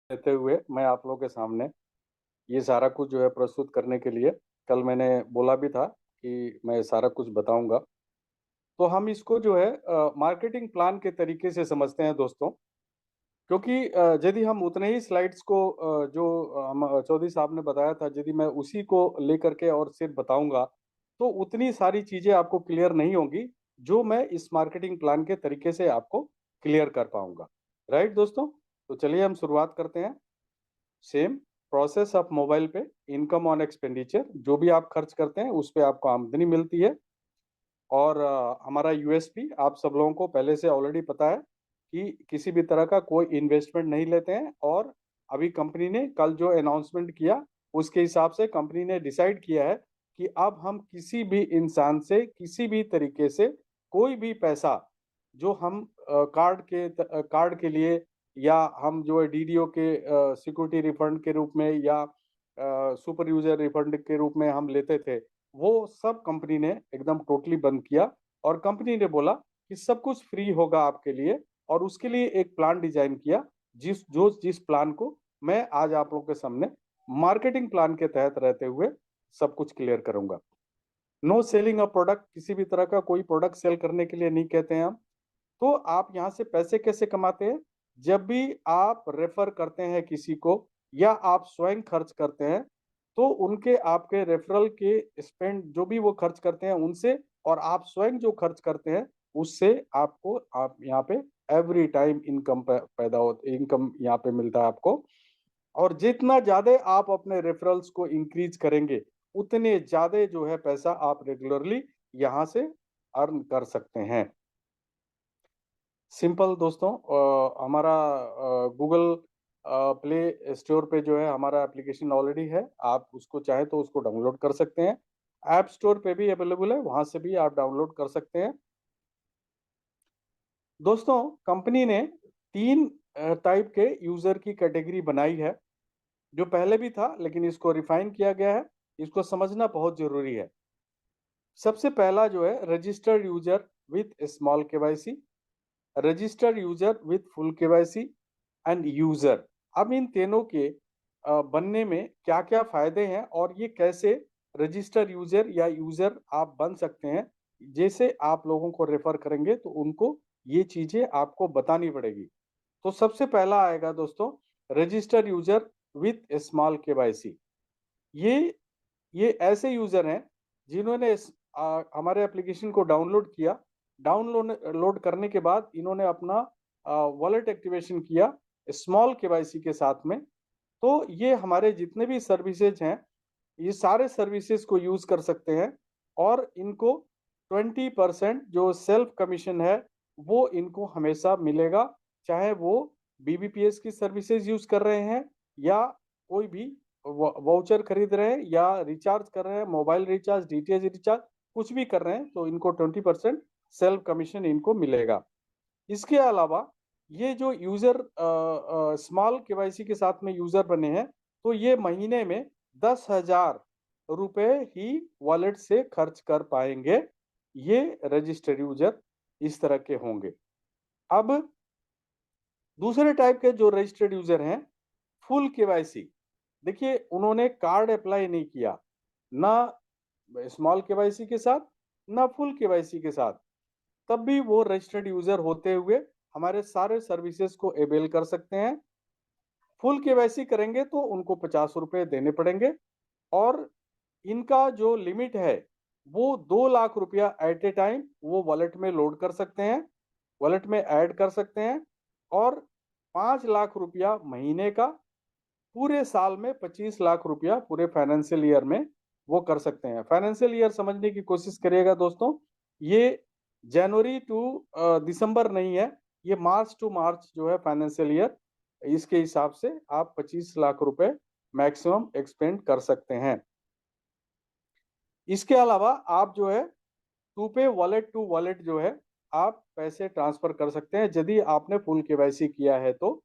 देते हुए मैं आप लोगों के सामने ये सारा कुछ जो है प्रस्तुत करने के लिए कल मैंने बोला भी था कि मैं सारा कुछ बताऊंगा। तो हम इसको जो है मार्केटिंग प्लान के तरीके से समझते हैं दोस्तों। क्योंकि यदि हम उतने ही स्लाइड्स को जो हम चौधरी साहब ने बताया था, यदि मैं उसी को लेकर के और सिर्फ बताऊंगा तो उतनी सारी चीजें आपको क्लियर नहीं होंगी जो मैं इस मार्केटिंग प्लान के तरीके से आपको क्लियर कर पाऊंगा। राइट दोस्तों, तो चलिए हम शुरुआत करते हैं। सेम प्रोसेस ऑफ मोबाइल पे इनकम ऑन एक्सपेंडिचर, जो भी आप खर्च करते हैं उस पे आपको आमदनी मिलती है। और हमारा यूएसपी आप सब लोगों को पहले से ऑलरेडी पता है कि किसी भी तरह का कोई इन्वेस्टमेंट नहीं लेते हैं। और अभी कंपनी ने कल जो अनाउंसमेंट किया उसके हिसाब से कंपनी ने डिसाइड किया है कि अब हम किसी भी इंसान से किसी भी तरीके से कोई भी पैसा जो हम कार्ड के लिए या हम जो है डीडीओ के सिक्योरिटी रिफंड के रूप में या सुपर यूजर रिफंड के रूप में हम लेते थे, वो सब कंपनी ने एकदम टोटली बंद किया। और कंपनी ने बोला कि सब कुछ फ्री होगा आपके लिए, और उसके लिए एक प्लान डिजाइन किया जिस प्लान को मैं आज आप लोगों के सामने मार्केटिंग प्लान के तहत रहते हुए सब कुछ क्लियर करूंगा। नो सेलिंग अ प्रोडक्ट, किसी भी तरह का कोई प्रोडक्ट सेल करने के लिए नहीं कहते हैं हम। तो आप यहाँ से पैसे कैसे कमाते हैं? जब भी आप रेफर करते हैं किसी को या आप स्वयं खर्च करते हैं, तो उनके आपके रेफरल के स्पेंड जो भी वो खर्च करते हैं उनसे, और आप स्वयं जो खर्च करते हैं उससे आपको आप यहाँ पे एवरी टाइम इनकम पैदा हो, इनकम यहाँ पे मिलता है आपको। और जितना ज्यादा आप अपने रेफरल्स को इंक्रीज करेंगे उतने ज्यादा जो है पैसा आप रेगुलरली यहाँ से अर्न कर सकते हैं। सिंपल दोस्तों, हमारा गूगल प्ले स्टोर पे जो है हमारा एप्लीकेशन ऑलरेडी है। आप उसको चाहे तो उसको डाउनलोड कर सकते हैं। ऐप स्टोर पे भी अवेलेबल है, वहां से भी आप डाउनलोड कर सकते हैं। दोस्तों, कंपनी ने तीन टाइप के यूजर की कैटेगरी बनाई है, जो पहले भी था लेकिन इसको रिफाइन किया गया है। इसको समझना बहुत जरूरी है। सबसे पहला जो है registered user with small KYC, registered user with full KYC and user. अब इन तीनों के बनने में क्या क्या फायदे हैं और ये कैसे रजिस्टर यूजर या यूजर आप बन सकते हैं, जैसे आप लोगों को रेफर करेंगे तो उनको ये चीजें आपको बतानी पड़ेगी। तो सबसे पहला आएगा दोस्तों register user with small KYC. ये ये ऐसे यूजर हैं जिन्होंने हमारे एप्लीकेशन को डाउनलोड किया। डाउनलोड लोड करने के बाद इन्होंने अपना वॉलेट एक्टिवेशन किया स्मॉल केवाईसी के साथ में। तो ये हमारे जितने भी सर्विसेज हैं ये सारे सर्विसेज को यूज कर सकते हैं। और इनको 20% जो सेल्फ कमीशन है वो इनको हमेशा मिलेगा, चाहे वो बीबीपीएस की सर्विसेज यूज कर रहे हैं या कोई भी वाउचर खरीद रहे हैं या रिचार्ज कर रहे हैं, मोबाइल रिचार्ज, डीटीएच रिचार्ज, कुछ भी कर रहे हैं तो इनको 20% सेल्फ कमीशन इनको मिलेगा। इसके अलावा ये जो यूजर स्मॉल केवाईसी के साथ में यूजर बने हैं तो ये महीने में 10,000 रुपए ही वॉलेट से खर्च कर पाएंगे। ये रजिस्टर्ड यूजर इस तरह के होंगे। अब दूसरे टाइप के जो रजिस्टर्ड यूजर हैं फुल केवाईसी, देखिए उन्होंने कार्ड अप्लाई नहीं किया ना स्मॉल केवाईसी के साथ ना फुल केवाईसी के साथ, तब भी वो रजिस्टर्ड यूजर होते हुए हमारे सारे सर्विसेज को अवेल कर सकते हैं। फुल केवाईसी करेंगे तो उनको 50 रुपए देने पड़ेंगे। और इनका जो लिमिट है वो 2 लाख रुपया एट ए टाइम वो वॉलेट में लोड कर सकते हैं, वॉलेट में ऐड कर सकते हैं। और 5 लाख रुपया महीने का, पूरे साल में 25 लाख रुपया पूरे फाइनेंशियल ईयर में वो कर सकते हैं। फाइनेंशियल ईयर समझने की कोशिश करिएगा दोस्तों, ये जनवरी टू दिसंबर नहीं है, ये मार्च टू मार्च जो है फाइनेंशियल ईयर। इसके हिसाब से आप 25 लाख रुपए मैक्सिमम एक्सपेंड कर सकते हैं। इसके अलावा आप जो है टू वॉलेट जो है आप पैसे ट्रांसफर कर सकते हैं यदि आपने फुल केवाईसी किया है तो।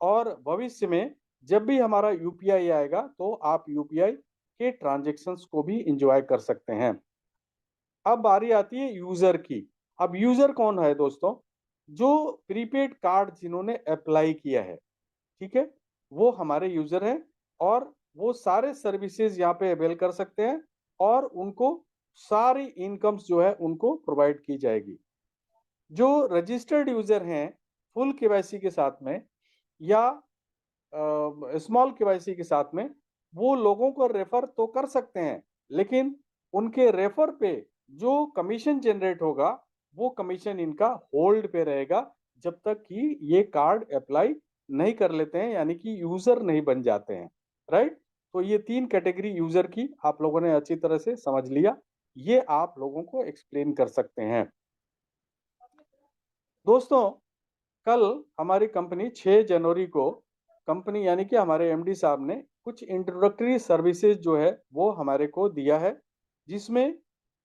और भविष्य में जब भी हमारा यूपीआई आएगा तो आप यूपीआई के ट्रांजेक्शन्स को भी इंजॉय कर सकते हैं। अब बारी आती है यूजर की। अब यूजर कौन है दोस्तों? जो प्रीपेड कार्ड जिन्होंने अप्लाई किया है, ठीक है, वो हमारे यूजर हैं और वो सारे सर्विसेज यहाँ पे अवेल कर सकते हैं और उनको सारी इनकम्स जो है उनको प्रोवाइड की जाएगी। जो रजिस्टर्ड यूजर हैं फुल केवाईसी के साथ में या स्मॉल केवाईसी के साथ में, वो लोगों को रेफर तो कर सकते हैं, लेकिन उनके रेफर पे जो कमीशन जनरेट होगा वो कमीशन इनका होल्ड पे रहेगा जब तक कि ये कार्ड अप्लाई नहीं कर लेते हैं, यानी कि यूजर नहीं बन जाते हैं। राइट। तो ये तीन कैटेगरी यूजर की आप लोगों ने अच्छी तरह से समझ लिया, ये आप लोगों को एक्सप्लेन कर सकते हैं। दोस्तों, कल हमारी कंपनी 6 जनवरी को कंपनी यानी कि हमारे एमडी साहब ने कुछ इंट्रोडक्टरी सर्विसेज जो है वो हमारे को दिया है, जिसमें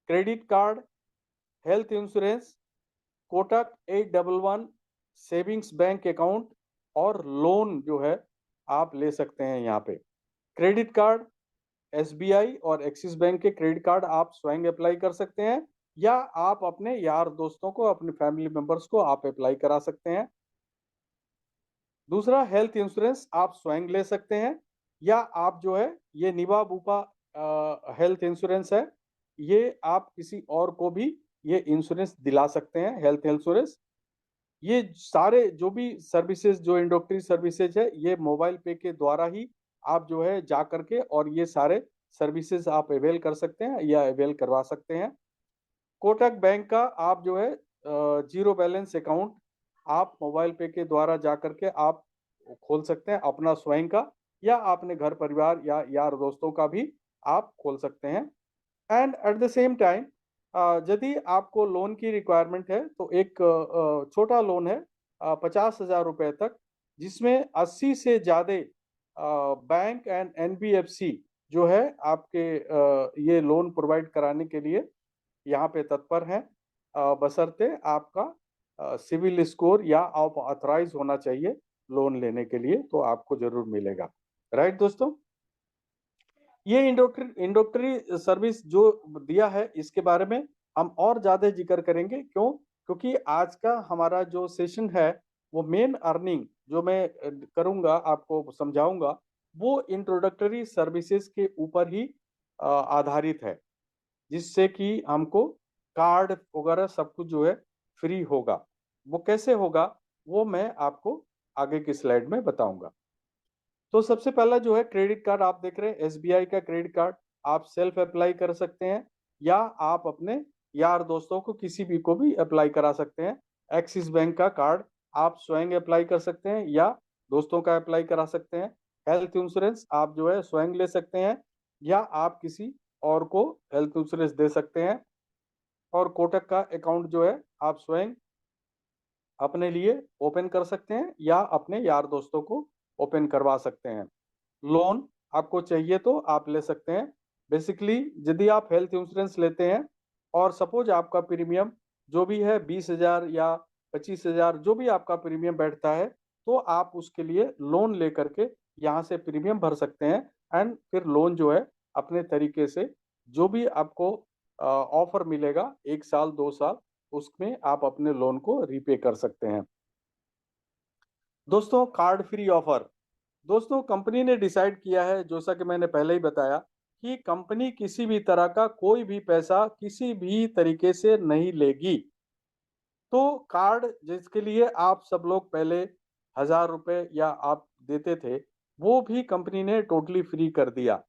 credit card, health insurance, Kotak 811 savings bank account और लोन जो है आप ले सकते हैं यहाँ पे। क्रेडिट कार्ड एसबीआई और एक्सिस बैंक के क्रेडिट कार्ड आप स्वयं अप्लाई कर सकते हैं या आप अपने यार दोस्तों को, अपने फैमिली मेंबर्स को आप अप्लाई करा सकते हैं। दूसरा, हेल्थ इंश्योरेंस आप स्वयं ले सकते हैं या आप जो है ये निवा बुपा हेल्थ इंश्योरेंस है, ये आप किसी और को भी ये इंश्योरेंस दिला सकते हैं, हेल्थ इंश्योरेंस। ये सारे जो भी सर्विसेज, जो इंडोक्ट्री सर्विसेज है, ये मोबाइल पे के द्वारा ही आप जो है जा करके और ये सारे सर्विसेज आप अवेल कर सकते हैं या अवेल करवा सकते हैं। कोटक बैंक का आप जो है जीरो बैलेंस अकाउंट आप मोबाइल पे के द्वारा जा करके आप खोल सकते हैं अपना स्वयं का, या अपने घर परिवार या यार दोस्तों का भी आप खोल सकते हैं। And at the same time यदि आपको लोन की रिक्वायरमेंट है तो एक छोटा लोन है 50,000 रुपए तक, जिसमें 80 से ज्यादा बैंक एंड एनबीएफसी जो है आपके ये लोन प्रोवाइड कराने के लिए यहाँ पे तत्पर हैं, बशर्ते आपका सिविल स्कोर या आप ऑथराइज होना चाहिए लोन लेने के लिए, तो आपको जरूर मिलेगा। राइट दोस्तों, ये इंडोक्ट्री सर्विस जो दिया है इसके बारे में हम और ज्यादा जिक्र करेंगे। क्यों? क्योंकि आज का हमारा जो सेशन है वो मेन अर्निंग जो मैं करूंगा, आपको समझाऊंगा, वो इंट्रोडक्टरी सर्विसेज के ऊपर ही आधारित है, जिससे कि हमको कार्ड वगैरह सब कुछ जो है फ्री होगा। वो कैसे होगा वो मैं आपको आगे की स्लाइड में बताऊंगा। तो सबसे पहला जो है क्रेडिट कार्ड आप देख रहे हैं, एसबीआई का क्रेडिट कार्ड आप सेल्फ अप्लाई कर सकते हैं या आप अपने यार दोस्तों को किसी भी को भी अप्लाई करा सकते हैं। एक्सिस बैंक का कार्ड आप स्वयं अप्लाई कर सकते हैं या दोस्तों का अप्लाई करा सकते हैं। हेल्थ इंश्योरेंस आप जो है स्वयं ले सकते हैं या आप किसी और को हेल्थ इंश्योरेंस दे सकते हैं। और कोटक का अकाउंट जो है आप स्वयं अपने लिए ओपन कर सकते हैं या अपने यार दोस्तों को ओपन करवा सकते हैं। लोन आपको चाहिए तो आप ले सकते हैं। बेसिकली यदि आप हेल्थ इंश्योरेंस लेते हैं और सपोज आपका प्रीमियम जो भी है 20,000 या 25,000 जो भी आपका प्रीमियम बैठता है, तो आप उसके लिए लोन लेकर के यहाँ से प्रीमियम भर सकते हैं एंड फिर लोन जो है अपने तरीके से जो भी आपको ऑफर मिलेगा 1 साल 2 साल, उसमें आप अपने लोन को रीपे कर सकते हैं। दोस्तों, कार्ड फ्री ऑफर। दोस्तों, कंपनी ने डिसाइड किया है, जैसा कि मैंने पहले ही बताया, कि कंपनी किसी भी तरह का कोई भी पैसा किसी भी तरीके से नहीं लेगी। तो कार्ड जिसके लिए आप सब लोग पहले 1,000 रुपए या आप देते थे, वो भी कंपनी ने टोटली फ्री कर दिया।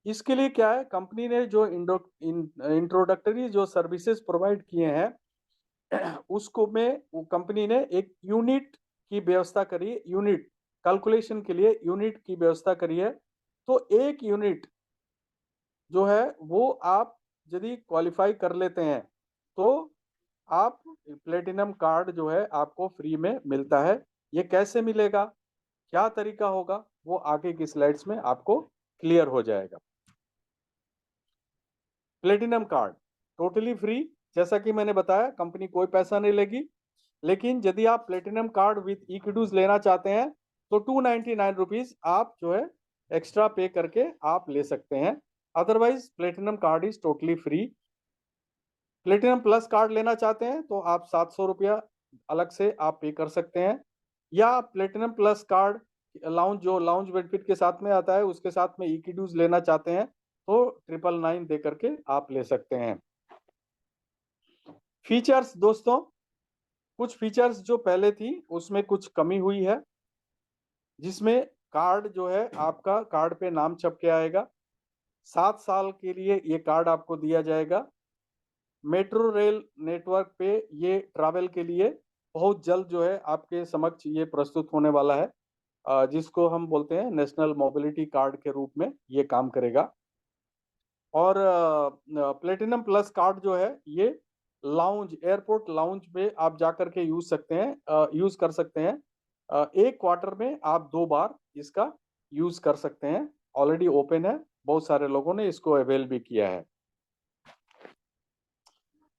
इसके लिए क्या है, कंपनी ने जो इंट्रोडक्टरी जो सर्विसेज प्रोवाइड किए हैं उसको में वो कंपनी ने एक यूनिट की व्यवस्था करी है, यूनिट कैलकुलेशन के लिए यूनिट की व्यवस्था करी है। तो एक यूनिट जो है वो आप यदि क्वालिफाई कर लेते हैं तो आप प्लेटिनम कार्ड जो है आपको फ्री में मिलता है। ये कैसे मिलेगा, क्या तरीका होगा, वो आगे की स्लाइड्स में आपको क्लियर हो जाएगा। प्लेटिनम कार्ड टोटली फ्री, जैसा कि मैंने बताया कंपनी कोई पैसा नहीं लेगी। लेकिन यदि आप प्लेटिनम कार्ड विद इक्विटीज लेना चाहते हैं तो 299 रुपीज आप जो है एक्स्ट्रा पे करके आप ले सकते हैं। Otherwise platinum card is totally free. Platinum plus card लेना चाहते हैं तो आप 700 रुपया अलग से आप पे कर सकते हैं, या platinum plus card lounge benefit के साथ में आता है, उसके साथ में इक्विटी ड्यूज लेना चाहते हैं तो 999 दे करके आप ले सकते हैं। फीचर्स दोस्तों, कुछ फीचर्स जो पहले थी उसमें कुछ कमी हुई है, जिसमें कार्ड जो है आपका कार्ड पे नाम छप के आएगा। 7 साल के लिए ये कार्ड आपको दिया जाएगा। मेट्रो रेल नेटवर्क पे ये ट्रैवल के लिए बहुत जल्द जो है आपके समक्ष ये प्रस्तुत होने वाला है, जिसको हम बोलते हैं नेशनल मोबिलिटी कार्ड के रूप में ये काम करेगा। और प्लेटिनम प्लस कार्ड जो है ये लाउंज, एयरपोर्ट लाउंज में आप जाकर के यूज कर सकते हैं। एक क्वार्टर में आप 2 बार इसका यूज कर सकते हैं। ऑलरेडी ओपन है, बहुत सारे लोगों ने इसको अवेल भी किया है।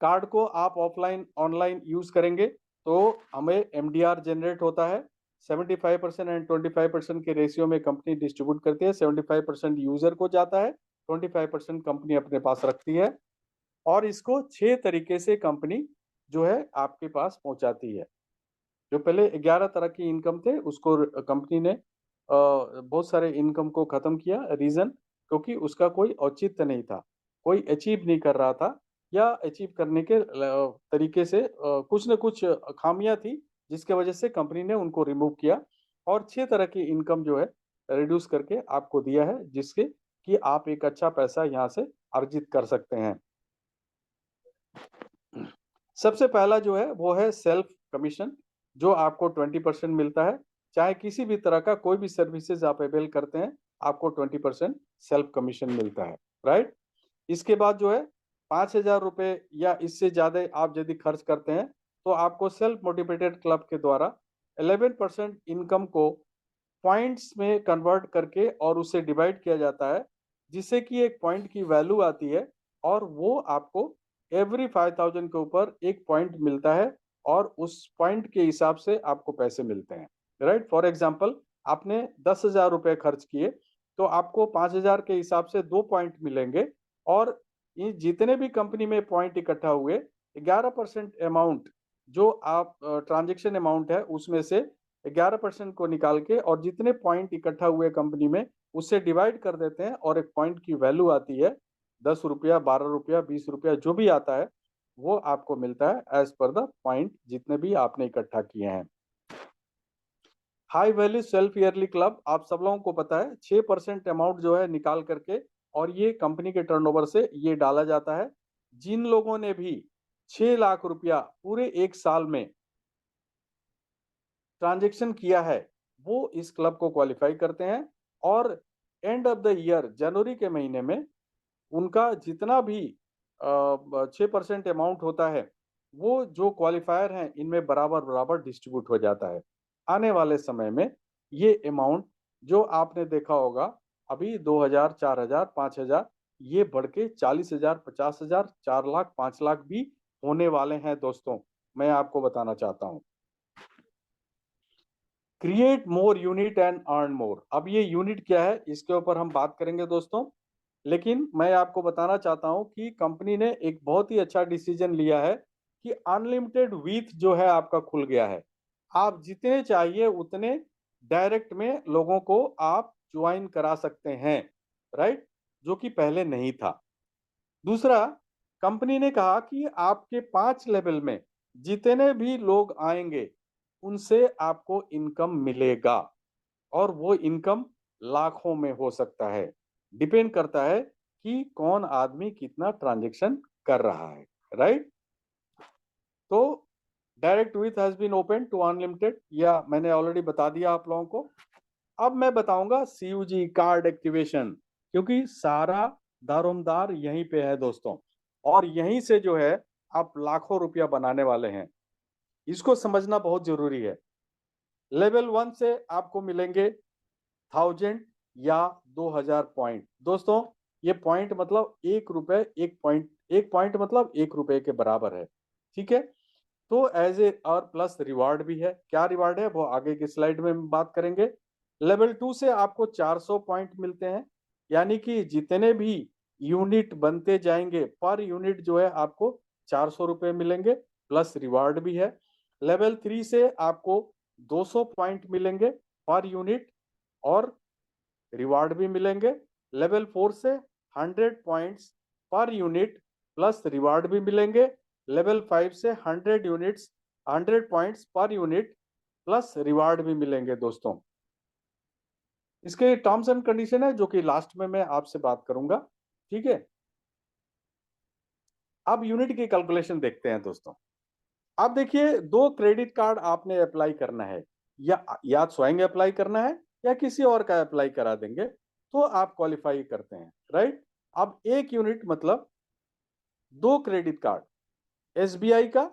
कार्ड को आप ऑफलाइन ऑनलाइन यूज करेंगे तो हमें एमडीआर जनरेट होता है। 75% एंड 25% के रेशियो में कंपनी डिस्ट्रीब्यूट करती है। 75% यूजर को जाता है, 25% कंपनी अपने पास रखती है, और इसको 6 तरीके से कंपनी जो है आपके पास पहुंचाती है। जो पहले 11 तरह की इनकम थे उसको कंपनी ने बहुत सारे इनकम को खत्म किया। रीजन, क्योंकि उसका कोई औचित्य नहीं था, कोई अचीव नहीं कर रहा था, या अचीव करने के तरीके से कुछ न कुछ खामियां थी, जिसके वजह से कंपनी ने उनको रिमूव किया और 6 तरह की इनकम जो है रिड्यूस करके आपको दिया है, जिसके कि आप एक अच्छा पैसा यहाँ से अर्जित कर सकते हैं। सबसे पहला जो है वो है सेल्फ कमीशन, जो आपको 20% मिलता है। चाहे किसी भी तरह का कोई भी सर्विसेज आप अवेल करते हैं, आपको 20% सेल्फ कमीशन मिलता है, राइट। इसके बाद जो है 5,000 रुपये या इससे ज्यादा आप यदि खर्च करते हैं तो आपको सेल्फ मोटिवेटेड क्लब के द्वारा 11% इनकम को पॉइंट्स में कन्वर्ट करके और उसे डिवाइड किया जाता है, जिससे कि एक पॉइंट की वैल्यू आती है, और वो आपको एवरी 5,000 के ऊपर एक पॉइंट मिलता है, और उस पॉइंट के हिसाब से आपको पैसे मिलते हैं, राइट। फॉर एग्जाम्पल, आपने 10,000 रुपये खर्च किए तो आपको 5,000 के हिसाब से 2 पॉइंट मिलेंगे, और ये जितने भी कंपनी में पॉइंट इकट्ठा हुए 11% अमाउंट जो आप ट्रांजेक्शन अमाउंट है उसमें से 11% को निकाल के और जितने पॉइंट इकट्ठा हुए कंपनी में उससे डिवाइड कर देते हैं, और एक पॉइंट की वैल्यू आती है 10 रुपया, 12 रुपया, 20 रुपया, जो भी आता है वो आपको मिलता है एज पर द पॉइंट जितने भी आपने इकट्ठा किए हैं। High value self yearly club, आप सब लोगों को पता है 6% अमाउंट जो है निकाल करके और ये कंपनी के टर्नओवर से ये डाला जाता है। जिन लोगों ने भी 6 लाख रुपया पूरे एक साल में ट्रांजेक्शन किया है वो इस क्लब को क्वालिफाई करते हैं, और एंड ऑफ द ईयर जनवरी के महीने में उनका जितना भी 6% अमाउंट होता है वो जो क्वालिफायर हैं इनमें बराबर बराबर डिस्ट्रीब्यूट हो जाता है। आने वाले समय में ये अमाउंट जो आपने देखा होगा अभी 2,000, 4,000, 5,000, ये बढ़ के 40,000, 50,000, 4 लाख, 5 लाख भी होने वाले हैं दोस्तों, मैं आपको बताना चाहता हूँ। Create more unit and earn more, अब ये यूनिट क्या है इसके ऊपर हम बात करेंगे दोस्तों, लेकिन मैं आपको बताना चाहता हूं कि कंपनी ने एक बहुत ही अच्छा डिसीजन लिया है कि अनलिमिटेड विथ जो है आपका खुल गया है। आप जितने चाहिए उतने डायरेक्ट में लोगों को आप ज्वाइन करा सकते हैं, राइट, जो कि पहले नहीं था। दूसरा, कंपनी ने कहा कि आपके 5 लेवल में जितने भी लोग आएंगे उनसे आपको इनकम मिलेगा, और वो इनकम लाखों में हो सकता है। डिपेंड करता है कि कौन आदमी कितना ट्रांजेक्शन कर रहा है, राइट। तो direct with has been open to unlimited, या मैंने ऑलरेडी बता दिया आप लोगों को। अब मैं बताऊंगा सीयूजी कार्ड एक्टिवेशन, क्योंकि सारा दारोमदार यहीं पे है दोस्तों, और यहीं से जो है आप लाखों रुपया बनाने वाले हैं। इसको समझना बहुत जरूरी है। लेवल 1 से आपको मिलेंगे 1,000 या 2,000 पॉइंट। दोस्तों, ये पॉइंट मतलब 1 रुपए, एक पॉइंट मतलब 1 रुपए के बराबर है, ठीक है। तो एज ए और प्लस रिवार्ड भी है। क्या रिवार्ड है वो आगे की स्लाइड में बात करेंगे। लेवल 2 से आपको 400 पॉइंट मिलते हैं, यानी कि जितने भी यूनिट बनते जाएंगे पर यूनिट जो है आपको 400 रुपये मिलेंगे, प्लस रिवार्ड भी है। लेवल 3 से आपको 200 पॉइंट मिलेंगे पर यूनिट, और रिवार्ड भी मिलेंगे। लेवल 4 से 100 points per unit plus reward भी मिलेंगे। लेवल 5 से 100 points per unit plus reward भी मिलेंगे दोस्तों। इसके टर्म्स एंड कंडीशन है जो कि लास्ट में मैं आपसे बात करूंगा, ठीक है। अब यूनिट की कैलकुलेशन देखते हैं दोस्तों। अब देखिए, 2 क्रेडिट कार्ड आपने अप्लाई करना है, या स्वयं अप्लाई करना है या किसी और का अप्लाई करा देंगे तो आप क्वालिफाई करते हैं, राइट। अब 1 यूनिट मतलब 2 क्रेडिट कार्ड, एसबीआई का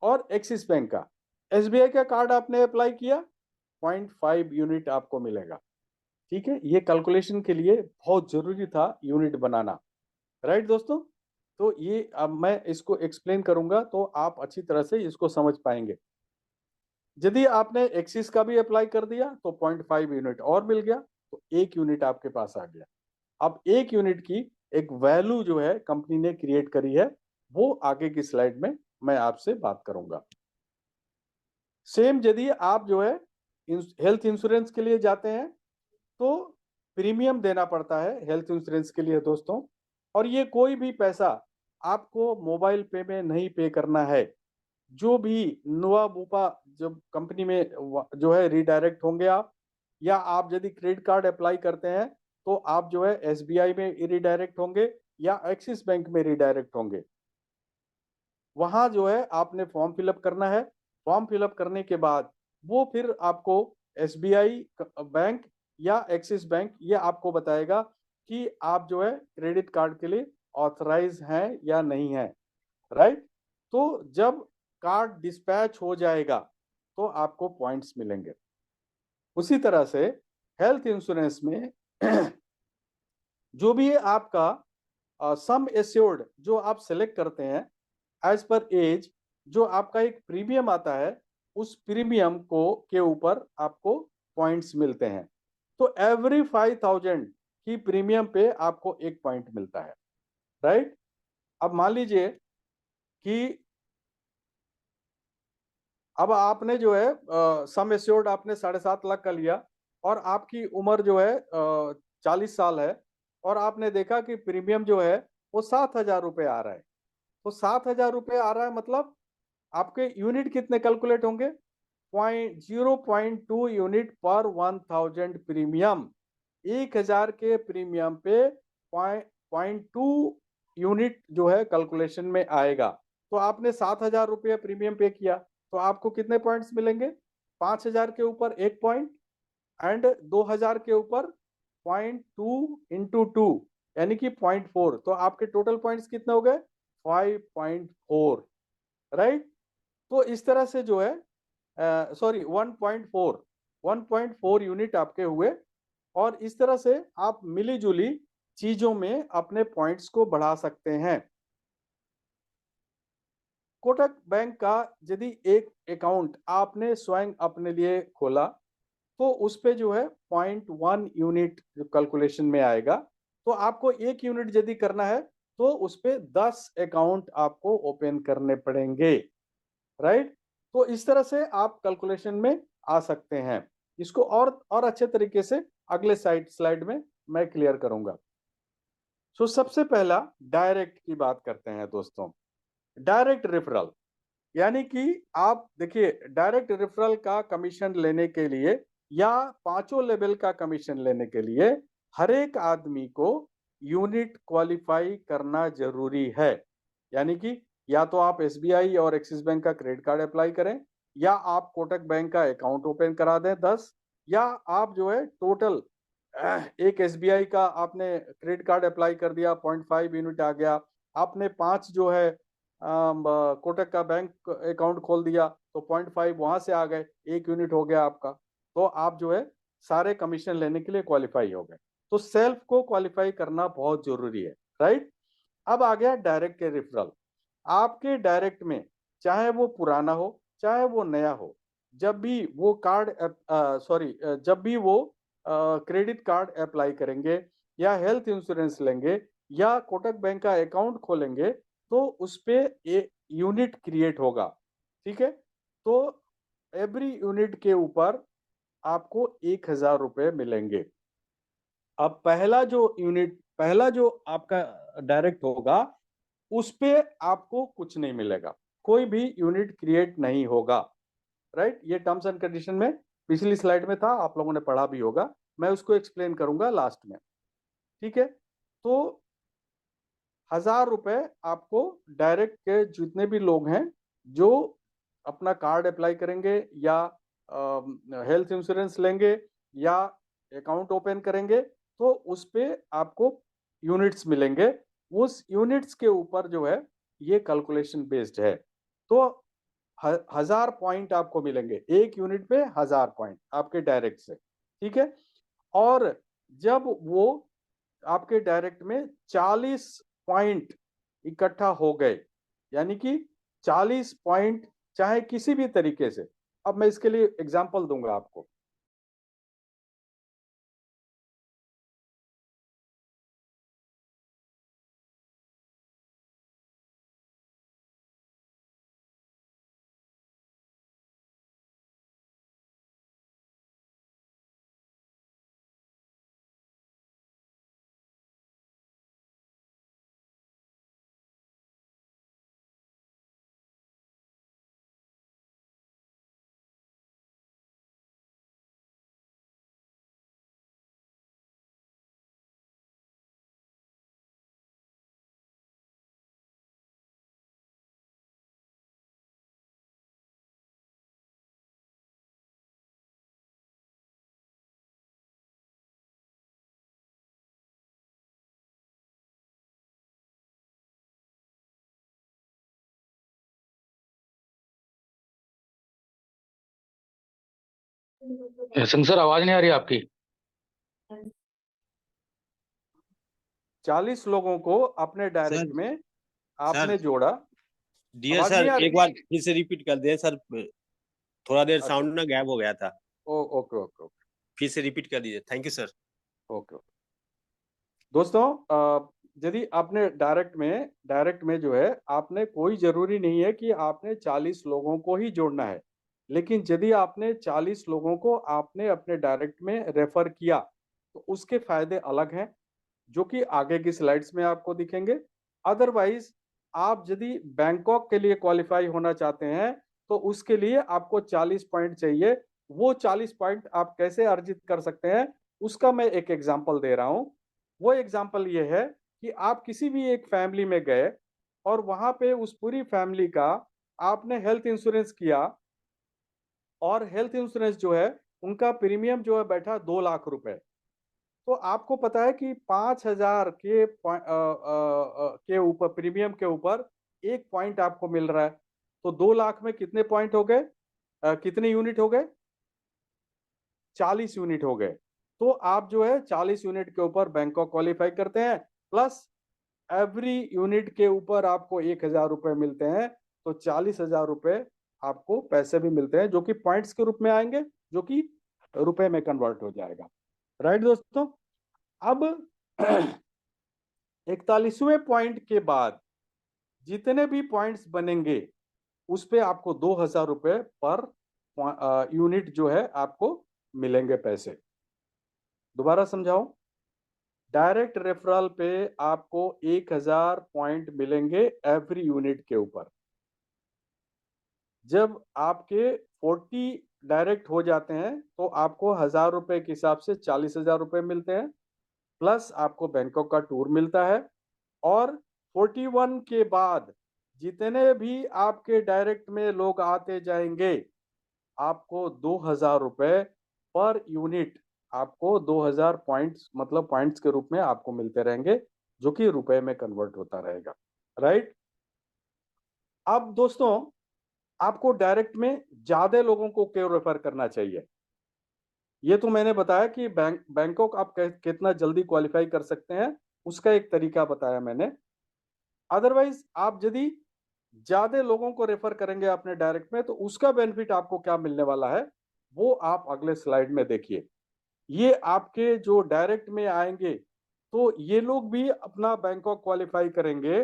और एक्सिस बैंक का। एसबीआई का कार्ड आपने अप्लाई किया, 0.5 यूनिट आपको मिलेगा, ठीक है। ये कैलकुलेशन के लिए बहुत जरूरी था यूनिट बनाना, राइट दोस्तों। तो ये अब मैं इसको एक्सप्लेन करूंगा तो आप अच्छी तरह से इसको समझ पाएंगे। यदि आपने एक्सिस का भी अप्लाई कर दिया तो 0.5 यूनिट और मिल गया, तो 1 यूनिट आपके पास आ गया। अब 1 यूनिट की एक वैल्यू जो है कंपनी ने क्रिएट करी है, वो आगे की स्लाइड में मैं आपसे बात करूंगा। सेम यदि आप जो है हेल्थ इंश्योरेंस के लिए जाते हैं तो प्रीमियम देना पड़ता है हेल्थ इंश्योरेंस के लिए दोस्तों। और ये कोई भी पैसा आपको मोबाइल पे में नहीं पे करना है। जो भी नुआ बूपा जब कंपनी में जो है रिडायरेक्ट होंगे आप, या आप यदि क्रेडिट कार्ड अप्लाई करते हैं तो आप जो है एसबीआई में रिडायरेक्ट होंगे या एक्सिस बैंक में रिडायरेक्ट होंगे। वहां जो है आपने फॉर्म फिलअप करना है। फॉर्म फिलअप करने के बाद वो फिर आपको एसबीआई बैंक या एक्सिस बैंक ये आपको बताएगा कि आप जो है क्रेडिट कार्ड के लिए ऑथराइज हैं या नहीं है, राइट। तो जब कार्ड डिस्पैच हो जाएगा तो आपको पॉइंट्स मिलेंगे। उसी तरह से हेल्थ इंश्योरेंस में जो भी आपका सम एश्योर्ड जो आप सेलेक्ट करते हैं एज पर एज, जो आपका एक प्रीमियम आता है, उस प्रीमियम को के ऊपर आपको पॉइंट्स मिलते हैं। तो एवरी 5,000 की प्रीमियम पे आपको 1 पॉइंट मिलता है, राइट। अब मान लीजिए कि अब आपने जो है सम एश्योर्ड आपने 7.5 लाख का लिया और आपकी उम्र जो है 40 साल है, और आपने देखा कि प्रीमियम जो है वो 7,000 रुपये आ रहा है। तो 7,000 रुपये आ रहा है मतलब आपके यूनिट कितने कैलकुलेट होंगे? 0.2 यूनिट पर 1,000 प्रीमियम। 1,000 के प्रीमियम पे 0.2 यूनिट जो है कैलकुलेशन में आएगा। तो आपने 7,000 रुपये प्रीमियम पे किया तो आपको कितने पॉइंट्स मिलेंगे? 5,000 के ऊपर 1 पॉइंट एंड 2,000 के ऊपर 0.2 × 2 यानी कि 0.4। तो आपके टोटल पॉइंट्स कितने हो गए? 5.4, राइट। तो इस तरह से जो है सॉरी 1.4 यूनिट आपके हुए। और इस तरह से आप मिली जुली चीजों में अपने पॉइंट्स को बढ़ा सकते हैं। कोटक बैंक का यदि एक अकाउंट आपने स्वयं अपने लिए खोला तो उस पे जो है 0.1 यूनिट कैलकुलेशन में आएगा। तो आपको 1 यूनिट यदि करना है तो उस पे 10 अकाउंट आपको ओपन करने पड़ेंगे, राइट। तो इस तरह से आप कैलकुलेशन में आ सकते हैं। इसको और अच्छे तरीके से अगले स्लाइड में मैं क्लियर करूंगा। सो सबसे पहला डायरेक्ट की बात करते हैं दोस्तों। डायरेक्ट रेफरल यानी कि आप देखिए, डायरेक्ट रेफरल का कमीशन लेने के लिए या 5 लेवल का कमीशन लेने के लिए हर एक आदमी को यूनिट क्वालिफाई करना जरूरी है। यानी कि या तो आप एसबीआई और एक्सिस बैंक का क्रेडिट कार्ड अप्लाई करें, या आप कोटक बैंक का अकाउंट ओपन करा दें 10, या आप जो है टोटल एक एसबीआई का आपने क्रेडिट कार्ड अप्लाई कर दिया, 0.5 यूनिट आ गया। आपने 5 जो है कोटक का बैंक अकाउंट खोल दिया तो 0.5 वहां से आ गए, 1 यूनिट हो गया आपका। तो आप जो है सारे कमीशन लेने के लिए क्वालिफाई हो गए। तो सेल्फ को क्वालिफाई करना बहुत जरूरी है, राइट। अब आ गया डायरेक्ट के रेफरल। आपके डायरेक्ट में चाहे वो पुराना हो चाहे वो नया हो, जब भी वो कार्ड जब भी वो क्रेडिट कार्ड अप्लाई करेंगे या हेल्थ इंश्योरेंस लेंगे या कोटक बैंक का अकाउंट खोलेंगे तो उस पे यूनिट क्रिएट होगा, ठीक है। तो एवरी यूनिट के ऊपर आपको 1000 रुपए मिलेंगे। अब पहला जो आपका डायरेक्ट होगा, उस पे आपको कुछ नहीं मिलेगा, कोई भी यूनिट क्रिएट नहीं होगा, राइट। ये टर्म्स एंड कंडीशन में पिछली स्लाइड में था, आप लोगों ने पढ़ा भी होगा, मैं उसको एक्सप्लेन करूंगा लास्ट में, ठीक है। तो 1000 रुपए आपको डायरेक्ट के जितने भी लोग हैं जो अपना कार्ड अप्लाई करेंगे या हेल्थ इंश्योरेंस लेंगे या अकाउंट ओपन करेंगे, तो उस पे आपको यूनिट्स मिलेंगे। उस यूनिट्स के ऊपर जो है ये कैलकुलेशन बेस्ड है। तो 1000 पॉइंट आपको मिलेंगे, एक यूनिट पे 1000 पॉइंट आपके डायरेक्ट से, ठीक है। और जब वो आपके डायरेक्ट में 40 पॉइंट इकट्ठा हो गए, यानी कि 40 पॉइंट चाहे किसी भी तरीके से, अब मैं इसके लिए एग्जांपल दूंगा आपको। संग सर, आवाज नहीं आ रही आपकी। 40 लोगों को अपने डायरेक्ट सर में सर आपने जोड़ा। डियर आवाज सर, नहीं आ एक रही? बार फिर से रिपीट कर दे सर, थोड़ा देर अच्छा, साउंड ना गैप हो गया था। ओके ओके ओके फिर से रिपीट कर दीजिए, थैंक यू सर। ओके। दोस्तों, यदि आपने डायरेक्ट में जो है, आपने कोई जरूरी नहीं है कि आपने 40 लोगों को ही जोड़ना है, लेकिन यदि आपने 40 लोगों को आपने अपने डायरेक्ट में रेफर किया, तो उसके फायदे अलग हैं, जो कि आगे की स्लाइड्स में आपको दिखेंगे। अदरवाइज आप यदि बैंकॉक के लिए क्वालिफाई होना चाहते हैं, तो उसके लिए आपको 40 पॉइंट चाहिए। वो 40 पॉइंट आप कैसे अर्जित कर सकते हैं, उसका मैं एक एग्जांपल दे रहा हूं। वो एग्जांपल ये है कि आप किसी भी एक फैमिली में गए और वहां पे उस पूरी फैमिली का आपने हेल्थ इंश्योरेंस किया, और हेल्थ इंश्योरेंस जो है, उनका प्रीमियम जो है बैठा 2 लाख रुपए। तो आपको पता है कि 5,000 के ऊपर, प्रीमियम के ऊपर 1 पॉइंट आपको मिल रहा है। तो 2 लाख में कितने पॉइंट हो गए, कितने यूनिट हो गए? 40 यूनिट हो गए। तो आप जो है 40 यूनिट के ऊपर बैंकॉक क्वालिफाई करते हैं, प्लस एवरी यूनिट के ऊपर आपको 1,000 रुपए मिलते हैं। तो 40,000 रुपए आपको पैसे भी मिलते हैं, जो कि पॉइंट्स के रूप में आएंगे, जो कि रुपए में कन्वर्ट हो जाएगा, राइट दोस्तों। अब 41वें पॉइंट के बाद जितने भी पॉइंट्स बनेंगे, उस पे आपको 2,000 रुपए पर यूनिट जो है आपको मिलेंगे पैसे। दोबारा समझाओ, डायरेक्ट रेफरल पे आपको 1,000 पॉइंट मिलेंगे एवरी यूनिट के ऊपर। जब आपके 40 डायरेक्ट हो जाते हैं, तो आपको 1,000 रुपए के हिसाब से 40,000 रुपए मिलते हैं, प्लस आपको बैंकॉक का टूर मिलता है। और 41 के बाद जितने भी आपके डायरेक्ट में लोग आते जाएंगे, आपको 2,000 रुपए पर यूनिट, आपको 2,000 पॉइंट्स, मतलब पॉइंट्स के रूप में आपको मिलते रहेंगे, जो कि रुपए में कन्वर्ट होता रहेगा, राइट। अब दोस्तों, आपको डायरेक्ट में ज्यादा लोगों को क्यों रेफर करना चाहिए? ये तो मैंने बताया कि बैंकॉक आप कितना जल्दी क्वालिफाई कर सकते हैं, उसका एक तरीका बताया मैंने। अदरवाइज आप यदि ज्यादा लोगों को रेफर करेंगे अपने डायरेक्ट में, तो उसका बेनिफिट आपको क्या मिलने वाला है, वो आप अगले स्लाइड में देखिए। ये आपके जो डायरेक्ट में आएंगे, तो ये लोग भी अपना बैंकॉक क्वालिफाई करेंगे।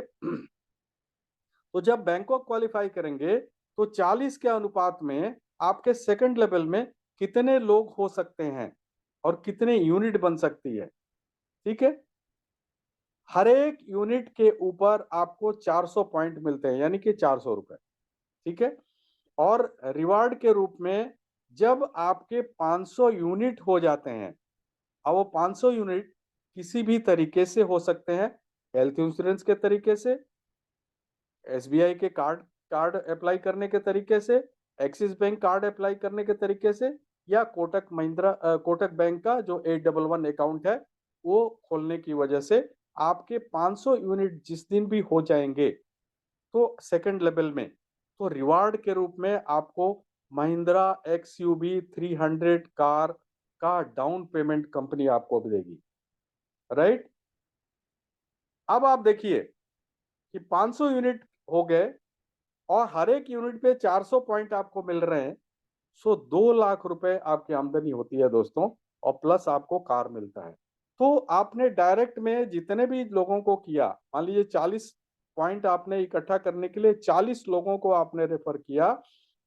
तो जब बैंकॉक क्वालिफाई करेंगे, तो 40 के अनुपात में आपके सेकंड लेवल में कितने लोग हो सकते हैं और कितने यूनिट बन सकती है, ठीक है। हर एक यूनिट के ऊपर आपको 400 पॉइंट मिलते हैं, यानी कि 400 रुपए, ठीक है। और रिवार्ड के रूप में जब आपके 500 यूनिट हो जाते हैं, अब वो 500 यूनिट किसी भी तरीके से हो सकते हैं, हेल्थ इंश्योरेंस के तरीके से, एसबीआई के कार्ड कार्ड अप्लाई करने के तरीके से, एक्सिस बैंक कार्ड अप्लाई करने के तरीके से, या कोटक महिंद्रा कोटक बैंक का जो 811 अकाउंट है वो खोलने की वजह से आपके 500 यूनिट जिस दिन भी हो जाएंगे तो सेकंड लेवल में, तो रिवार्ड के रूप में आपको महिंद्रा एक्सयूवी 300 कार का डाउन पेमेंट कंपनी आपको देगी, राइट। अब आप देखिए कि 500 यूनिट हो गए और हर एक यूनिट पे 400 पॉइंट आपको मिल रहे हैं, सो 2 लाख रुपए आपकी आमदनी होती है दोस्तों, और प्लस आपको कार मिलता है। तो आपने डायरेक्ट में जितने भी लोगों को किया, मान लीजिए 40 पॉइंट आपने इकट्ठा करने के लिए 40 लोगों को आपने रेफर किया,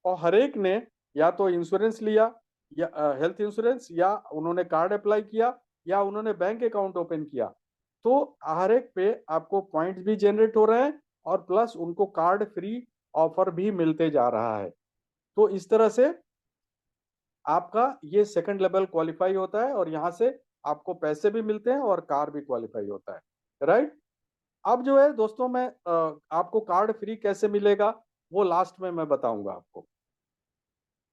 और हर एक ने या तो इंश्योरेंस लिया, या हेल्थ इंश्योरेंस, या उन्होंने कार्ड अप्लाई किया, या उन्होंने बैंक अकाउंट ओपन किया, तो हर एक पे आपको पॉइंट्स भी जनरेट हो रहे हैं और प्लस उनको कार्ड फ्री ऑफर भी मिलते जा रहा है। तो इस तरह से आपका ये सेकंड लेवल क्वालिफाई होता है और यहाँ से आपको पैसे भी मिलते हैं और कार भी क्वालिफाई होता है, राइट। अब जो है दोस्तों, मैं आपको कार्ड फ्री कैसे मिलेगा वो लास्ट में मैं बताऊंगा आपको।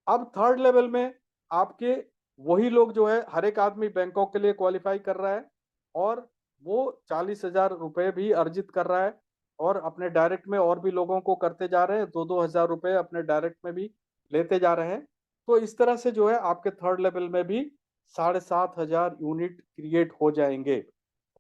अब थर्ड लेवल में आपके वही लोग जो है, हर एक आदमी बैंकॉक के लिए क्वालिफाई कर रहा है और वो 40,000 रुपए भी अर्जित कर रहा है, और अपने डायरेक्ट में और भी लोगों को करते जा रहे हैं, 2-2 हजार रुपए अपने डायरेक्ट में भी लेते जा रहे हैं। तो इस तरह से जो है आपके थर्ड लेवल में भी 7,500 यूनिट क्रिएट हो जाएंगे,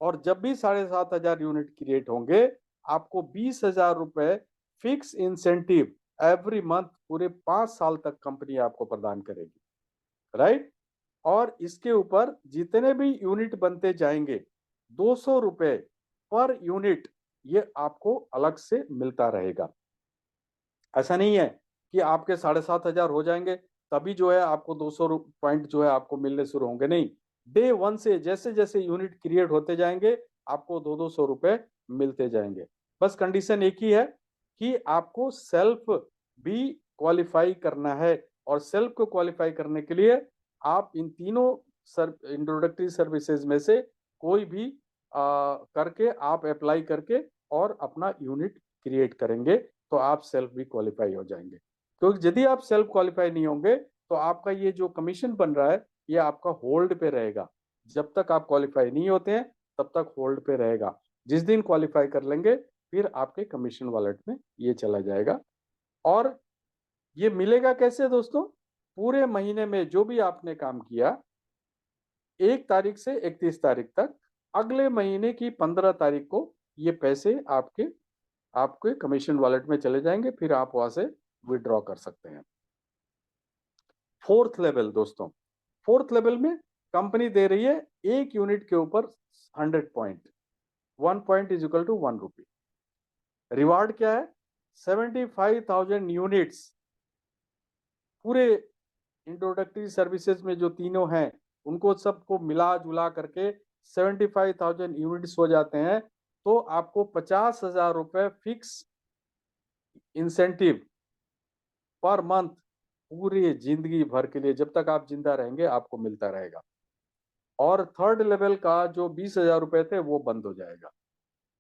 और जब भी 7,500 यूनिट क्रिएट होंगे आपको 20,000 रुपए फिक्स इंसेंटिव एवरी मंथ पूरे 5 साल तक कंपनी आपको प्रदान करेगी, राइट। और इसके ऊपर जितने भी यूनिट बनते जाएंगे 200 रुपए पर यूनिट ये आपको अलग से मिलता रहेगा। ऐसा नहीं है कि आपके 7,500 हो जाएंगे तभी जो है आपको 200 पॉइंट जो है आपको मिलने शुरू होंगे, नहीं। डे वन से जैसे जैसे यूनिट क्रिएट होते जाएंगे आपको 200 रुपए मिलते जाएंगे। बस कंडीशन एक ही है कि आपको सेल्फ भी क्वालिफाई करना है, और सेल्फ को क्वालिफाई करने के लिए आप इन तीनों इंट्रोडक्टरी सर्विसेज में से कोई भी करके आप अप्लाई करके और अपना यूनिट क्रिएट करेंगे तो आप सेल्फ भी क्वालिफाई हो जाएंगे। क्योंकि यदि आप सेल्फ क्वालिफाई नहीं होंगे तो आपका ये जो कमीशन बन रहा है ये आपका होल्ड पे रहेगा। जब तक आप क्वालिफाई नहीं होते हैं तब तक होल्ड पे रहेगा। जिस दिन क्वालिफाई कर लेंगे फिर आपके कमीशन वॉलेट में ये चला जाएगा। और ये मिलेगा कैसे दोस्तों? पूरे महीने में जो भी आपने काम किया 1 तारीख से 31 तारीख तक, अगले महीने की 15 तारीख को ये पैसे आपके आपके कमीशन वॉलेट में चले जाएंगे, फिर आप वहां से विड्रॉ कर सकते हैं। फोर्थ लेवल दोस्तों, फोर्थ लेवल में कंपनी दे रही है एक यूनिट के ऊपर 100 point, 1 point is equal to 1 rupee. Reward क्या है? 75,000 यूनिट्स। पूरे इंट्रोडक्टरी सर्विसेज में जो तीनों हैं उनको सबको मिला जुला करके 75,000 यूनिट्स हो जाते हैं, तो आपको 50,000 रुपए फिक्स इंसेंटिव पर मंथ पूरी जिंदगी भर के लिए, जब तक आप जिंदा रहेंगे आपको मिलता रहेगा। और थर्ड लेवल का जो 20,000 रुपए थे वो बंद हो जाएगा,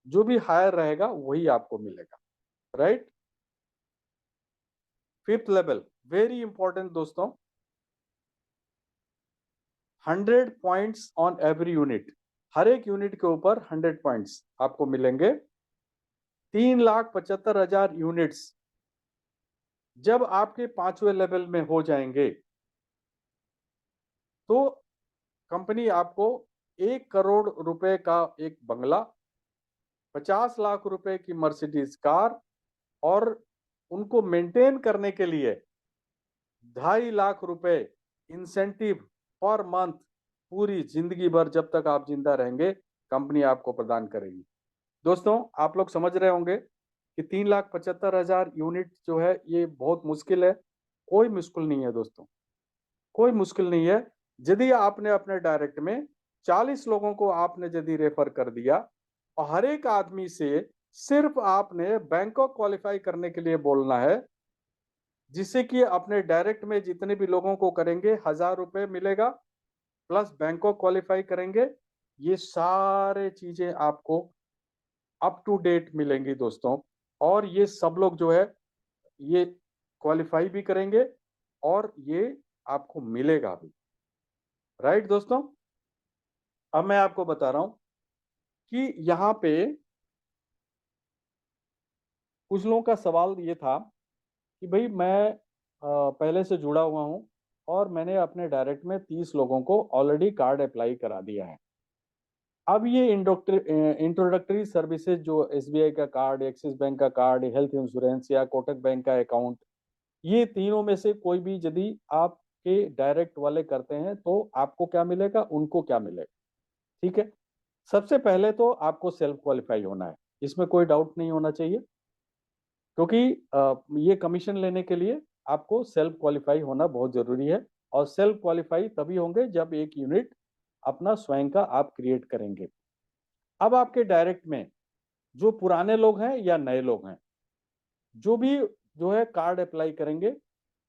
जो भी हायर रहेगा वही आपको मिलेगा, right. Fifth level very important दोस्तों, 100 पॉइंट्स ऑन एवरी यूनिट। हर एक यूनिट के ऊपर 100 पॉइंट्स आपको मिलेंगे। 3,75,000 यूनिट्स जब आपके 5वें लेवल में हो जाएंगे तो कंपनी आपको 1 करोड़ रुपए का एक बंगला, 50 लाख रुपए की मर्सिडीज कार, और उनको मेंटेन करने के लिए 2.5 लाख रुपए इंसेंटिव पर मंथ पूरी जिंदगी भर जब तक आप जिंदा रहेंगे कंपनी आपको प्रदान करेगी। दोस्तों आप लोग समझ रहे होंगे कि 3,75,000 यूनिट जो है ये बहुत मुश्किल है। कोई मुश्किल नहीं है दोस्तों, कोई मुश्किल नहीं है। यदि आपने अपने डायरेक्ट में 40 लोगों को आपने यदि रेफर कर दिया और हर एक आदमी से सिर्फ आपने बैंकॉक क्वालिफाई करने के लिए बोलना है, जिससे कि अपने डायरेक्ट में जितने भी लोगों को करेंगे 1000 रुपए मिलेगा, प्लस बैंकॉक क्वालिफाई करेंगे। ये सारे चीजें आपको अप टू डेट मिलेंगी दोस्तों, और ये सब लोग जो है ये क्वालिफाई भी करेंगे और ये आपको मिलेगा भी। राइट दोस्तों, अब मैं आपको बता रहा हूं कि यहाँ पे कुछ लोगों का सवाल ये था कि भाई मैं पहले से जुड़ा हुआ हूं और मैंने अपने डायरेक्ट में 30 लोगों को ऑलरेडी कार्ड अप्लाई करा दिया है। अब ये इंट्रोडक्टरी सर्विसेज जो एसबीआई का कार्ड, एक्सिस बैंक का कार्ड, हेल्थ इंश्योरेंस या कोटक बैंक का अकाउंट, ये तीनों में से कोई भी यदि आपके डायरेक्ट वाले करते हैं तो आपको क्या मिलेगा, उनको क्या मिलेगा। ठीक है, सबसे पहले तो आपको सेल्फ क्वालिफाई होना है, इसमें कोई डाउट नहीं होना चाहिए, क्योंकि ये कमीशन लेने के लिए आपको सेल्फ क्वालिफाई होना बहुत जरूरी है। और सेल्फ क्वालिफाई तभी होंगे जब एक यूनिट अपना स्वयं का आप क्रिएट करेंगे। अब आपके डायरेक्ट में जो पुराने लोग हैं या नए लोग हैं, जो भी जो है कार्ड अप्लाई करेंगे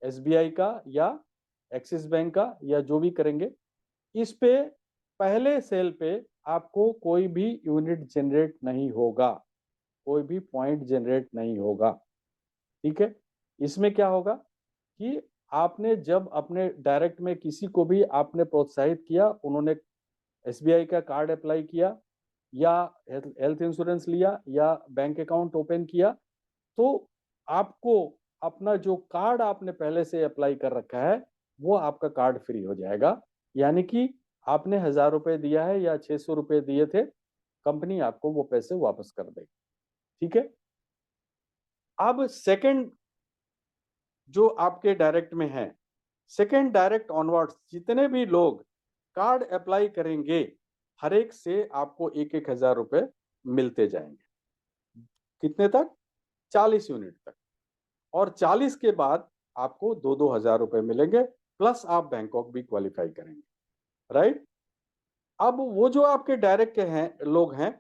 एसबीआई का या एक्सिस बैंक का या जो भी करेंगे, इस पे पहले सेल पे आपको कोई भी यूनिट जनरेट नहीं होगा, कोई भी पॉइंट जनरेट नहीं होगा। ठीक है, इसमें क्या होगा कि आपने जब अपने डायरेक्ट में किसी को भी आपने प्रोत्साहित किया, उन्होंने एसबीआई का कार्ड अप्लाई किया या हेल्थ इंश्योरेंस लिया या बैंक अकाउंट ओपन किया, तो आपको अपना जो कार्ड आपने पहले से अप्लाई कर रखा है वो आपका कार्ड फ्री हो जाएगा। यानी कि आपने 1000 रुपए दिया है या 600 रुपए दिए थे, कंपनी आपको वो पैसे वापस कर देगी। ठीक है, अब सेकंड जो आपके डायरेक्ट में है, सेकंड डायरेक्ट ऑनवर्ड्स जितने भी लोग कार्ड अप्लाई करेंगे, हर एक से आपको 1,000 रुपए मिलते जाएंगे। कितने तक? 40 यूनिट तक। और 40 के बाद आपको 2-2 हजार रुपए मिलेंगे, प्लस आप बैंकॉक भी क्वालिफाई करेंगे। राइट, अब वो जो आपके डायरेक्ट के हैं लोग हैं,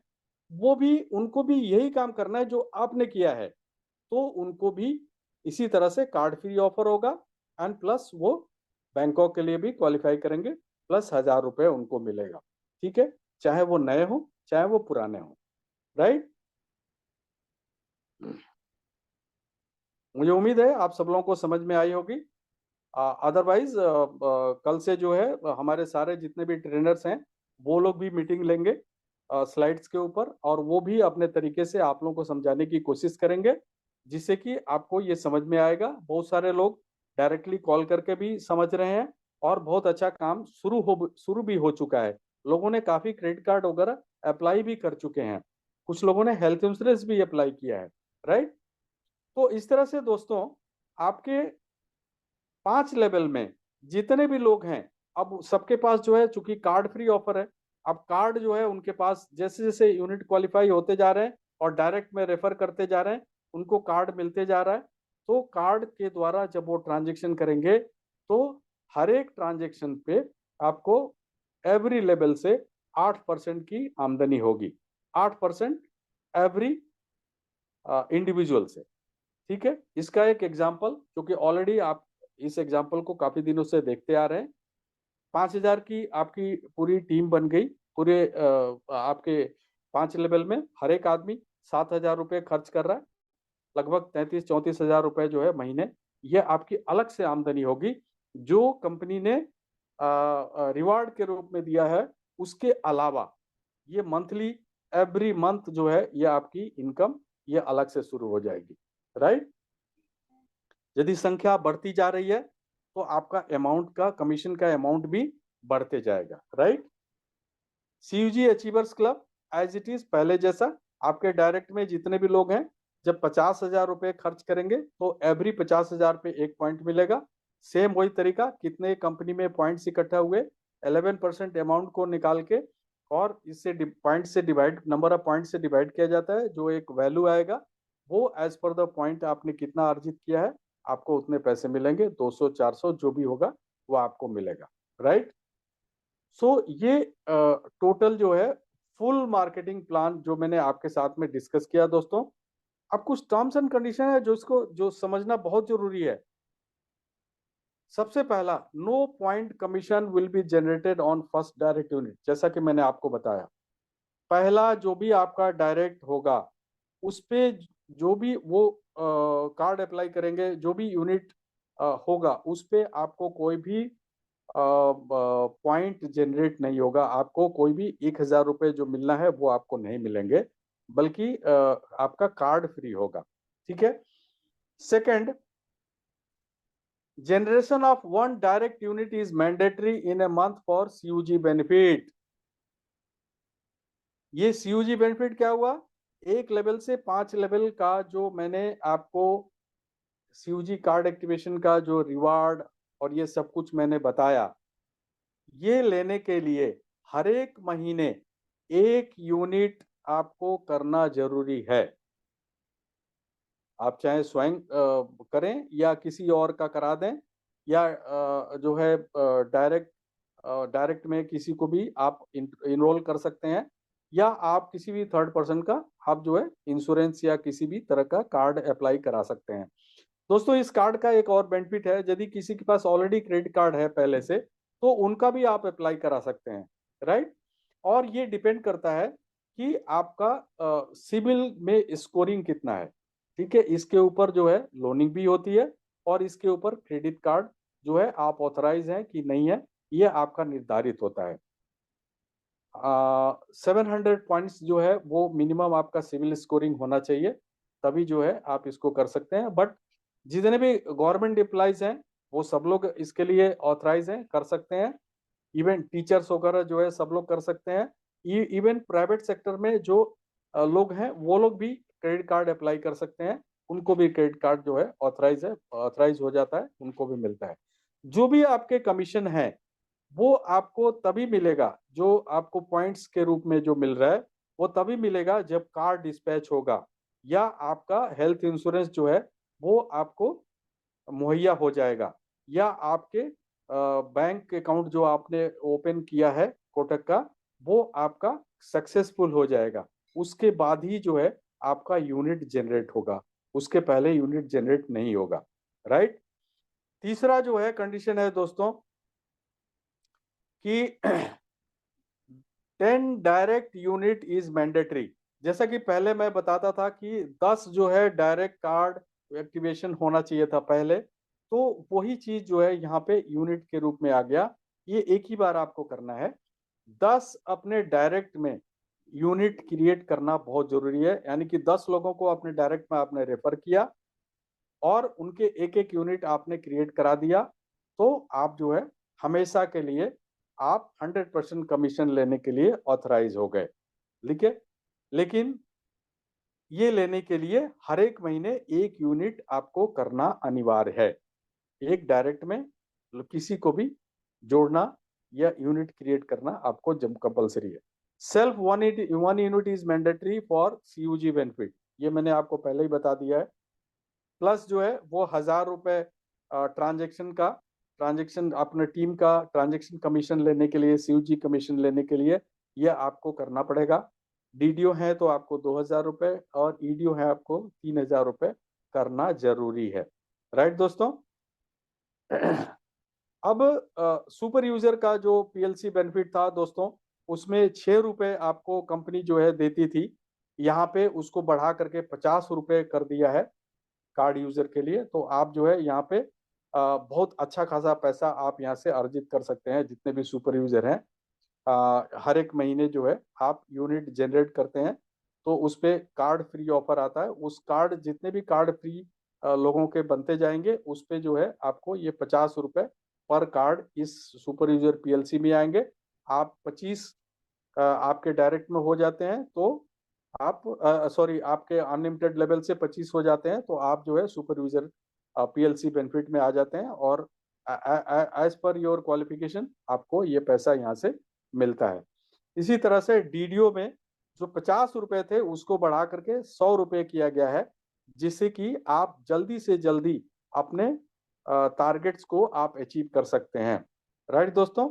वो भी, उनको भी यही काम करना है जो आपने किया है, तो उनको भी इसी तरह से कार्ड फ्री ऑफर होगा एंड प्लस वो बैंकॉक के लिए भी क्वालिफाई करेंगे, प्लस 1000 रुपए उनको मिलेगा। ठीक है, चाहे वो नए हो चाहे वो पुराने हो। राइट, मुझे उम्मीद है आप सब लोगों को समझ में आई होगी। अदरवाइज कल से जो है हमारे सारे जितने भी ट्रेनर्स हैं वो लोग भी मीटिंग लेंगे स्लाइड्स के ऊपर, और वो भी अपने तरीके से आप लोगों को समझाने की कोशिश करेंगे, जिससे कि आपको ये समझ में आएगा। बहुत सारे लोग डायरेक्टली कॉल करके भी समझ रहे हैं और बहुत अच्छा काम शुरू भी हो चुका है। लोगों ने काफी क्रेडिट कार्ड वगैरह अप्लाई भी कर चुके हैं, कुछ लोगों ने हेल्थ इंश्योरेंस भी अप्लाई किया है। राइट, तो इस तरह से दोस्तों आपके 5 लेवल में जितने भी लोग हैं, अब सबके पास जो है चूंकि कार्ड फ्री ऑफर है, अब कार्ड जो है उनके पास जैसे जैसे यूनिट क्वालिफाई होते जा रहे हैं और डायरेक्ट में रेफर करते जा रहे हैं, उनको कार्ड मिलते जा रहा है। तो कार्ड के द्वारा जब वो ट्रांजेक्शन करेंगे तो हर एक ट्रांजेक्शन पे आपको एवरी लेवल से 8% की आमदनी होगी, 8% एवरी इंडिविजुअल से। ठीक है, इसका एक एग्जाम्पल, क्योंकि ऑलरेडी आप इस एग्जाम्पल को काफी दिनों से देखते आ रहे हैं। 5,000 की आपकी पूरी टीम बन गई, पूरे आपके 5 लेवल में हर एक आदमी 7,000 रुपए खर्च कर रहा है, लगभग 33-34 हजार रुपए जो है महीने, ये आपकी अलग से आमदनी होगी जो कंपनी ने रिवार्ड के रूप में दिया है। उसके अलावा ये मंथली, एवरी मंथ जो है ये आपकी इनकम ये अलग से शुरू हो जाएगी। राइट, यदि संख्या बढ़ती जा रही है तो आपका अमाउंट का, कमीशन का अमाउंट भी बढ़ते जाएगा। Right, CUG achievers club as it is पहले जैसा, आपके डायरेक्ट में जितने भी लोग हैं जब 50,000 रुपए खर्च करेंगे तो एवरी 50,000 पे 1 पॉइंट मिलेगा। सेम वही तरीका, कितने कंपनी में पॉइंट्स इकट्ठा हुए, 11% अमाउंट को निकाल के और इससे पॉइंट से डिवाइड, नंबर ऑफ पॉइंट से डिवाइड किया जाता है, जो एक वैल्यू आएगा वो एज पर द पॉइंट आपने कितना अर्जित किया है आपको उतने पैसे मिलेंगे, 200 400 जो भी होगा वो आपको मिलेगा, राइट। सो ये टोटल जो है फुल मार्केटिंग प्लान जो मैंने आपके साथ में डिस्कस किया दोस्तों। अब कुछ टर्म्स एंड कंडीशन है जो समझना बहुत जरूरी है। सबसे पहला, no point commission will be generated on first direct unit. जैसा कि मैंने आपको बताया, पहला जो भी आपका डायरेक्ट होगा उस पे जो भी वो कार्ड अप्लाई करेंगे, जो भी यूनिट होगा उस पे आपको कोई भी पॉइंट जनरेट नहीं होगा। आपको कोई भी 1,000 रुपए जो मिलना है वो आपको नहीं मिलेंगे, बल्कि आपका कार्ड फ्री होगा, ठीक है। Second, generation of one direct unit is mandatory in a month for CUG benefit। ये CUG benefit क्या हुआ? 1 लेवल से 5 लेवल का जो मैंने आपको CUG कार्ड एक्टिवेशन का जो रिवार्ड और ये सब कुछ मैंने बताया, ये लेने के लिए हर एक महीने 1 यूनिट आपको करना जरूरी है। आप चाहे स्वयं करें या किसी और का करा दें, या जो है डायरेक्ट में किसी को भी आप इनरोल कर सकते हैं, या आप किसी भी थर्ड पर्सन का आप जो है इंश्योरेंस या किसी भी तरह का कार्ड अप्लाई करा सकते हैं। दोस्तों, इस कार्ड का एक और बेनिफिट है, यदि किसी के पास ऑलरेडी क्रेडिट कार्ड है पहले से, तो उनका भी आप अप्लाई करा सकते हैं, राइट। और ये डिपेंड करता है कि आपका सिबिल में स्कोरिंग कितना है, ठीक है। इसके ऊपर जो है लोनिंग भी होती है, और इसके ऊपर क्रेडिट कार्ड जो है आप ऑथराइज हैं कि नहीं है, ये आपका निर्धारित होता है। 700 पॉइंट्स जो है वो मिनिमम आपका सिविल स्कोरिंग होना चाहिए, तभी जो है आप इसको कर सकते हैं। बट जितने भी गवर्नमेंट एम्प्लॉइज हैं वो सब लोग इसके लिए ऑथराइज हैं, कर सकते हैं। इवन टीचर्स वगैरह जो है सब लोग कर सकते हैं। इवन प्राइवेट सेक्टर में जो लोग हैं वो लोग भी क्रेडिट कार्ड अप्लाई कर सकते हैं, उनको भी क्रेडिट कार्ड जो है ऑथराइज हो जाता है, उनको भी मिलता है। जो भी आपके कमीशन है वो आपको तभी मिलेगा, जो आपको पॉइंट्स के रूप में जो मिल रहा है वो तभी मिलेगा जब कार्ड डिस्पैच होगा, या आपका हेल्थ इंश्योरेंस जो है वो आपको मुहैया हो जाएगा, या आपके बैंक अकाउंट जो आपने ओपन किया है कोटक का, वो आपका सक्सेसफुल हो जाएगा। उसके बाद ही जो है आपका यूनिट जनरेट होगा, उसके पहले यूनिट जनरेट नहीं होगा, राइट। तीसरा जो है कंडीशन है दोस्तों कि 10 डायरेक्ट यूनिट इज मैंडेटरी। जैसा कि पहले मैं बताता था कि 10 जो है डायरेक्ट कार्ड एक्टिवेशन होना चाहिए था पहले, तो वही चीज जो है यहाँ पे यूनिट के रूप में आ गया। ये एक ही बार आपको करना है। 10 अपने डायरेक्ट में यूनिट क्रिएट करना बहुत जरूरी है, यानी कि 10 लोगों को अपने डायरेक्ट में आपने रेफर किया और उनके एक एक यूनिट आपने क्रिएट करा दिया, तो आप जो है हमेशा के लिए आप 100% कमीशन लेने के लिए ऑथराइज हो गए, ठीक है। लेकिन ये लेने के लिए हर एक महीने 1 यूनिट आपको करना अनिवार्य है। एक डायरेक्ट में किसी को भी जोड़ना या यूनिट क्रिएट करना आपको जब कंपलसरी है। Self one unit is mandatory for CUG benefit, ये मैंने आपको पहले ही बता दिया है। प्लस जो है वो 1,000 रुपए ट्रांजेक्शन अपने टीम का ट्रांजेक्शन कमीशन लेने के लिए, CUG कमीशन लेने के लिए ये आपको करना पड़ेगा। DDO है तो आपको 2,000 रुपए, और EDO है आपको 3,000 रुपए करना जरूरी है, राइट दोस्तों। अब सुपर यूजर का जो PLC बेनिफिट था दोस्तों, उसमें 6 रुपए आपको कंपनी जो है देती थी, यहाँ पे उसको बढ़ा करके 50 रुपए कर दिया है कार्ड यूजर के लिए। तो आप जो है यहाँ पे बहुत अच्छा खासा पैसा आप यहाँ से अर्जित कर सकते हैं। जितने भी सुपर यूजर हैं, हर एक महीने जो है आप यूनिट जनरेट करते हैं तो उस पे कार्ड फ्री ऑफर आता है। उस कार्ड जितने भी कार्ड फ्री लोगों के बनते जाएंगे, उस पे जो है आपको ये 50 रुपए पर कार्ड इस सुपर यूजर PLC में आएंगे। आप 25 आपके डायरेक्ट में हो जाते हैं तो आप सॉरी आपके अनलिमिटेड लेवल से 25 हो जाते हैं तो आप जो है सुपर यूजर PLC बेनिफिट में आ जाते हैं, और एज पर योर क्वालिफिकेशन आपको ये पैसा यहाँ से मिलता है। इसी तरह से DDO में जो 50 रुपए थे उसको बढ़ा करके 100 रुपए किया गया है, जिससे कि आप जल्दी से जल्दी अपने टारगेट्स को आप अचीव कर सकते हैं। राइट दोस्तों,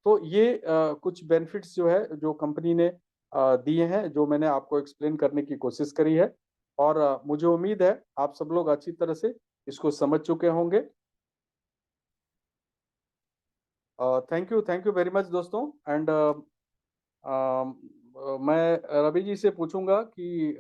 तो ये कुछ बेनिफिट्स जो है जो कंपनी ने दिए हैं, जो मैंने आपको एक्सप्लेन करने की कोशिश करी है, और मुझे उम्मीद है आप सब लोग अच्छी तरह से इसको समझ चुके होंगे। थैंक यू वेरी मच दोस्तों। एंड मैं रवि जी से पूछूंगा कि